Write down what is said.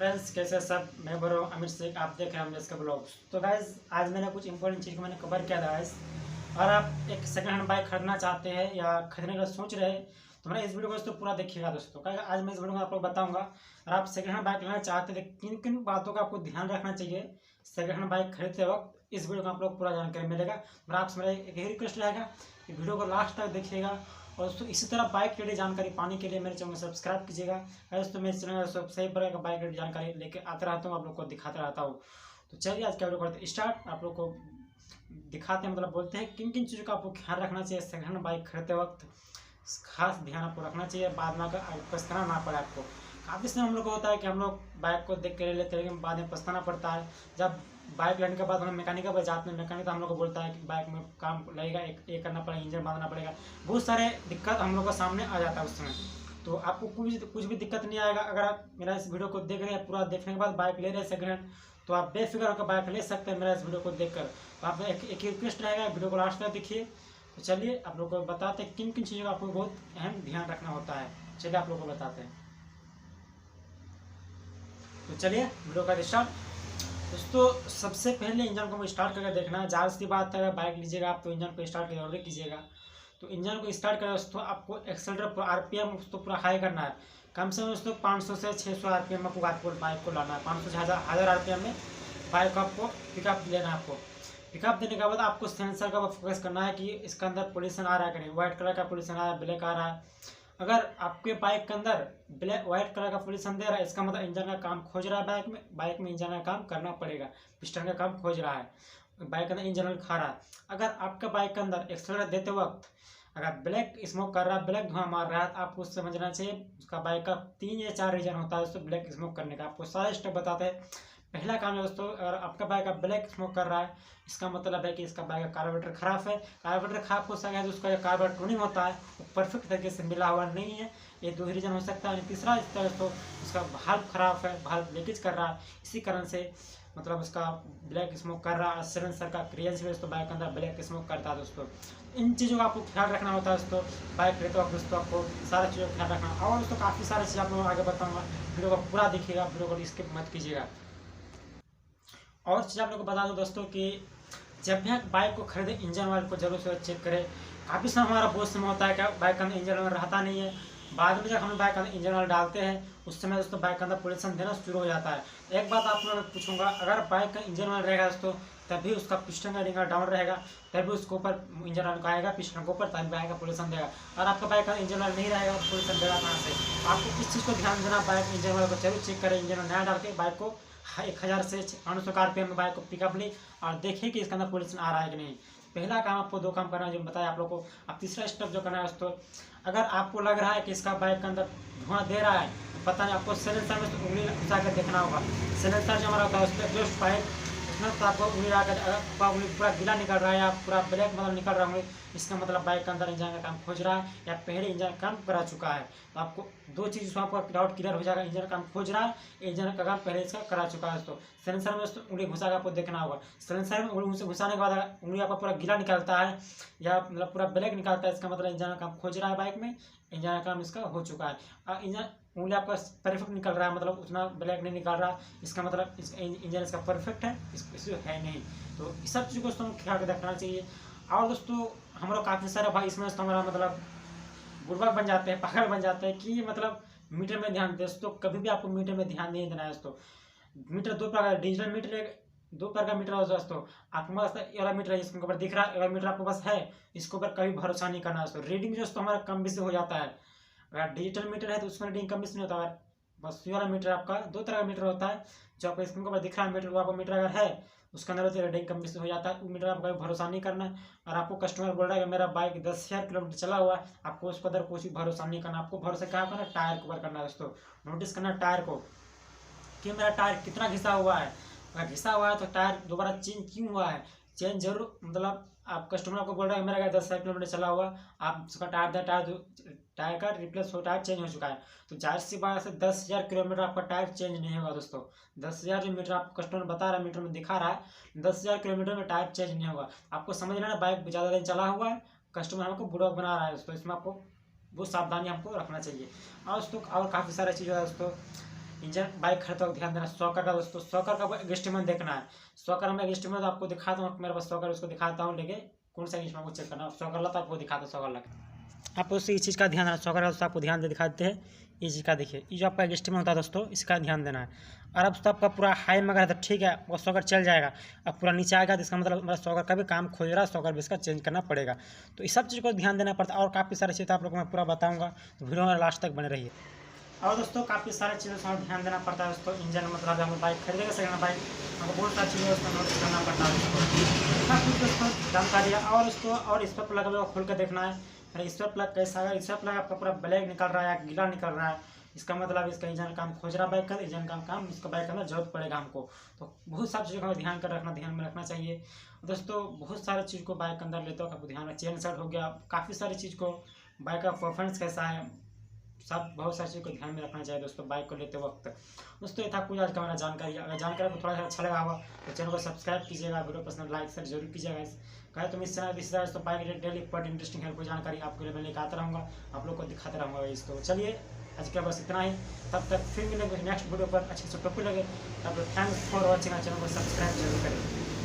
Friends कैसे सब, मैं बोल रहा हूँ अमित सिंह। आप देख रहे हैं अमरेश का ब्लॉग। तो गाइज आज मैंने कुछ इंपॉर्टेंट चीज़ को मैंने कवर किया था गाइज। और आप एक सेकंड हैंड बाइक खरीदना चाहते हैं या खरीदने का सोच रहे हैं तो मेरा इस वीडियो को दोस्तों पूरा देखिएगा दोस्तों। क्या आज मैं इस वीडियो में आपको बताऊंगा और आप सेकंड हैंड बाइक लेना चाहते हैं किन किन बातों का आपको ध्यान रखना चाहिए सेकंड हैंड बाइक खरीदते वक्त। इस वीडियो में आप लोग पूरा जानकारी मिलेगा। और आपसे मेरा एक ही रिक्वेस्ट रहेगा कि वीडियो को लास्ट तक देखिएगा। और दोस्तों इसी तरह बाइक रिलेटेड जानकारी पाने के लिए मेरे चैनल को सब्सक्राइब कीजिएगा। दोस्तों मेरे चैनल में सही प्रकार का बाइक रिलेटेड जानकारी लेकर आता रहता हूँ, आप लोग को दिखाता रहता हूँ। तो चलिए आज का वीडियो करते स्टार्ट। आप लोग को दिखाते हैं, मतलब बोलते हैं किन किन चीज़ों का आपको ख्याल रखना चाहिए सेकंड हैंड बाइक खरीदते वक्त। खास ध्यान आपको रखना चाहिए, बाद में पछताना ना पड़े आपको। काफ़ी समय हम लोग को होता है कि हम लोग बाइक को देख कर ले लेते हैं लेकिन बाद में पछताना पड़ता है। जब बाइक लेने के बाद हम मैकेनिक पर जाते हैं, मैकेनिक हम लोग को बोलता है कि बाइक में काम लगेगा, एक करना पड़ेगा, इंजन बांधना पड़ेगा, बहुत सारे दिक्कत हम लोग को सामने आ जाता है उस समय। तो आपको कुछ भी दिक्कत नहीं आएगा अगर आप मेरा इस वीडियो को देख रहे हैं। पूरा देखने के बाद बाइक ले रहे हैं सेकंड हैंड तो आप बेफिक्र होकर बाइक ले सकते हैं मेरा इस वीडियो को देखकर। तो आप एक ही रिक्वेस्ट रहेगा, वीडियो को लास्ट तक देखिए। तो चलिए आप लोग को बताते हैं किन किन चीज़ों का आपको बहुत अहम ध्यान रखना होता है। चलिए आप लोग को बताते हैं। तो चलिए वीडियो का स्टार्ट। दोस्तों सबसे पहले इंजन को स्टार्ट करके देखना है। जाहिर सी बात है अगर बाइक लीजिएगा आप तो इंजन को स्टार्ट जरूर कीजिएगा। तो इंजन को स्टार्ट करें दोस्तों, आपको एक्सेलरेटर आरपीएम उसको पूरा हाई करना है। कम से कम दोस्तों 500 से 600 आरपीएम आपको बाइक को लाना है। 500 से 1000 आरपीएम में बाइक को आपको पिकअप लेना है। आपको पिकअप देने के बाद आपको सेंसर का फोकस करना है कि इसके अंदर पोल्यूशन आ रहा है कि नहीं। व्हाइट कलर का पोल्यूशन आ रहा है, ब्लैक आ रहा है। अगर आपके बाइक के अंदर ब्लैक व्हाइट कलर का पोल्यूशन दे रहा है इसका मतलब इंजन का काम खोज रहा है। बाइक में इंजन का काम करना पड़ेगा, पिस्टन का काम खोज रहा है, बाइक के अंदर इंजन ऑयल खा रहा है। अगर आपके बाइक के अंदर एक्सेलरेटर देते वक्त अगर ब्लैक स्मोक कर रहा है, ब्लैक धुआं मार रहा है, तो आपको समझना चाहिए उसका बाइक का 3 या 4 रीजन होता है उसको ब्लैक स्मोक करने का। आपको सारे स्टेप बताते हैं। पहला काम है दोस्तों, अगर आपका बाइक का ब्लैक स्मोक कर रहा है इसका मतलब है कि इसका बाइक का कार्बोरेटर खराब है। कार्बोरेटर खराब हो सकता है तो उसका जो कार्बोरेटर ट्यूनिंग होता है वो परफेक्ट तरीके से मिला हुआ नहीं है। ये 2 ही रीजन हो सकता है। तीसरा इस तरह तो उसका भाल्व खराब है, भाल्व लीकेज कर रहा है, इसी कारण से मतलब उसका ब्लैक स्मोक कर रहा है। सिलेंसर का क्रिएंस भी दोस्तों बाइक के अंदर ब्लैक स्मोक करता है दोस्तों। इन चीज़ों का आपको ख्याल रखना होता है दोस्तों। बाइक लेते वक्त दोस्तों आपको सारी चीज़ों का ख्याल रखना। और दोस्तों काफ़ी सारी चीज़ आप लोगों को आगे बताऊँगा, वीडियो को पूरा देखिएगा, वीडियो को स्किप मत कीजिएगा। और चीज़ आप लोग को बता दूं दोस्तों कि जब भी आप बाइक को खरीदें इंजन ऑयल को जरूर से चेक करें। काफ़ी समय हमारा बहुत समय होता है कि बाइक के अंदर इंजन ऑयल रहता नहीं है। बाद में जब हम बाइक के अंदर इंजन ऑयल डालते हैं उस समय दोस्तों बाइक के अंदर पोल्यूशन देना शुरू हो जाता है। एक बात आप लोगों को पूछूंगा, अगर बाइक का इंजन ऑयल रहेगा दोस्तों तभी उसका पिस्टन का रिंगर डाउन रहेगा, तभी उसके ऊपर इंजन ऑयल का आएगा, पिस्टन के ऊपर तभी बाइक का पोल्यूशन देगा। और आपका बाइक का इंजन ऑयल नहीं रहेगा तो पोल्यूशन देगा कहाँ से। आपको इस चीज़ को ध्यान देना, बाइक इंजन ऑयल को जरूर चेक करें। इंजन ऑयल नया डाल के बाइक को 1000 से 500 आरपीएम में बाइक को पिकअप ली और देखिए कि इसके अंदर पोल्यूशन आ रहा है कि नहीं। पहला काम आपको 2 काम करना है जो बताया आप लोग को। अब तीसरा स्टेप जो करना है दोस्तों, अगर आपको लग रहा है कि इसका बाइक के अंदर धुआं दे रहा है पता नहीं, आपको सिलेंसर में तो उंगली घुसा कर देखना होगा। सिलेंसर जो हमारा होता है उस पर एग्जॉस्ट पाइप उसमें तो आपको उंगली आकर आपका उंगली पूरा गीला निकल रहा है या पूरा ब्लैक मतलब निकल रहा है, इसका मतलब बाइक के अंदर इंजन का काम खोज रहा है या पहले इंजन काम करा चुका है। तो आपको 2 चीज़ उसमें आपका डाउट क्लियर हो जाएगा, इंजन काम खोज रहा है, इंजन का काम पहले इसका करा चुका है। दोस्तों सिलेंसर में दोस्तों उंगली घुसा के आपको देखना होगा। सिलेंसर में उंगली घुसाने के बाद उंगली आपका पूरा गीला निकलता है या मतलब पूरा ब्लैक निकलता है, इसका मतलब इंजन का काम खोज रहा है, बाइक में इंजन का काम इसका हो चुका है। इंजन उंगली आपका परफेक्ट निकल रहा है मतलब उतना ब्लैक नहीं निकल रहा, इसका मतलब इंजन इसका परफेक्ट है, इसमें है नहीं। तो इस सब चीज़ को दोस्तों ख्याल रखना चाहिए। और दोस्तों हम लोग काफ़ी सारे भाई इसमें दोस्तों हमारा मतलब बुड़बक बन जाते हैं, पागल बन जाते हैं कि मतलब मीटर में ध्यान दें। दोस्तों कभी भी आपको मीटर में ध्यान नहीं देना है दोस्तों। मीटर 2 प्रकार, डिजिटल मीटर 2 प्रकार का मीटर होता है दोस्तों। आपके पास ये मीटर है इसके ऊपर दिख रहा है, ये मीटर आपके पास है, इसके ऊपर कभी भरोसा नहीं करना है दोस्तों। रीडिंग जो दोस्तों हमारा कम बेसी हो जाता है। अगर डिजिटल मीटर है तो उसमें रीडिंग कम बेसी नहीं होता है। बस ये वाला मीटर आपका 2 तरह का मीटर होता है। जो आपको स्क्रीन के ऊपर दिख रहा है मीटर, वो आपका मीटर अगर है उसके अंदर होती है रीडिंग कम बेसी हो जाता है, वो मीटर आपका भरोसा नहीं करना है। और आपको कस्टमर बोल रहा है कि मेरा बाइक 10,000 किलोमीटर चला हुआ है, आपको उसके अंदर कुछ भी भरोसा नहीं करना। आपको भरोसा क्या करना है, टायर के ऊपर करना है दोस्तों। नोटिस करना टायर को कि मेरा टायर कितना घिसा हुआ है। अगर घिसा हुआ है तो टायर दोबारा चेंज क्यों हुआ है, चेंज जरूर मतलब आप कस्टमर को बोल रहे हैं मेरा 10,000 किलोमीटर चला हुआ, आप उसका टायर का रिप्लेस हो, टायर चेंज हो चुका है। तो जाहिर सी बात है 10,000 किलोमीटर आपका टायर चेंज नहीं होगा दोस्तों। 10,000 जो मीटर आप कस्टमर बता रहा है, मीटर में दिखा रहा है 10,000 किलोमीटर में टायर चेंज नहीं होगा। आपको समझ लेना बाइक ज़्यादा दिन चला हुआ है, कस्टमर हमको बुड़बक बना रहा है दोस्तों। इसमें आपको बहुत सावधानी हमको रखना चाहिए। और दोस्तों और काफ़ी सारी चीज़ें है दोस्तों। इंजन बाइक खरीदते वक्त ध्यान देना। शॉकर का दोस्तों, शॉकर का एडजस्टमेंट देखना है। शॉकर में एडजस्टमेंट आपको दिखाता हूँ, मेरे पास शॉकर उसको दिखाता हूँ, लेके कौन सा इंच में आपको चेक करना है। शॉकर ला तो आपको दिखाता हूँ शॉकर ला। आपको उससे इस चीज़ का ध्यान देना, शॉकर का दोस्तों आपको ध्यान दे दिखा देते हैं। ये चीज़ का देखिए, ये जो आपका एडजस्टमेंट होता है दोस्तों, इसका ध्यान देना है। और अब दोस्तों आपका पूरा हाई में अगर है तो ठीक है, वो शॉकर चल जाएगा। अब पूरा नीचे आएगा तो इसका मतलब मेरा शॉकर का भी काम खोज रहा है, शॉकर भी इसका चेंज करना पड़ेगा। तो इस सब चीज़ को ध्यान देना पड़ता है। और काफ़ी सारी चीज़ें आप लोगों को मैं पूरा बताऊँगा, तो वीडियो में लास्ट तक बने रहिए। और दोस्तों काफ़ी सारी चीज़ों से हमें ध्यान देना पड़ता है दोस्तों। इंजन मतलब हम बाइक खरीदेंगे सेकेंड बाइक, हमको बहुत सारी चीज़ें उसको नोटिस करना पड़ता है दोस्तों। काफ़ी दोस्तों जानकारी है। और उसको और इस पर प्लग को खोल कर देखना है, अरे इस पर प्लग कैसा है। इस पर प्लग आपका पूरा ब्लैक निकल रहा है या गीला निकल रहा है, इसका मतलब इसका इंजन काम खोज रहा है बाइक का, इंजन का काम इसका बाइक का जरूरत पड़ेगा हमको। तो बहुत सारी चीज़ों का ध्यान ध्यान में रखना चाहिए दोस्तों। बहुत सारी चीज़ को बाइक के अंदर लेते हो आपको ध्यान में, चेन सेट हो गया, काफ़ी सारी चीज़ को, बाइक का परफॉर्मेंस कैसा है, सब बहुत सारी चीज़ को ध्यान में रखना चाहिए दोस्तों बाइक को लेते वक्त। दोस्तों ये था कुछ आज का मेरा जानकारी। अगर जानकारी आपको थोड़ा सा अच्छा लगा होगा तो चैनल को सब्सक्राइब कीजिएगा, वीडियो पसंद लाइक शेयर जरूर कीजिएगा। कहे तो इस चैनल इस तरह बाइक रिलेटेड डेली बहुत इंटरेस्टिंग हेल्पफुल जानकारी आपके लिए मैं लेकर आता रहूँगा, आप लोग को दिखाता रहूँगा। इसको चलिए आज के बस इतना ही, तब तक फिर मिलेंगे नेक्स्ट वीडियो पर अच्छे से टॉपिक लगे। तब थैंक्स फॉर वॉचिंग, चैनल को सब्सक्राइब जरूर करें।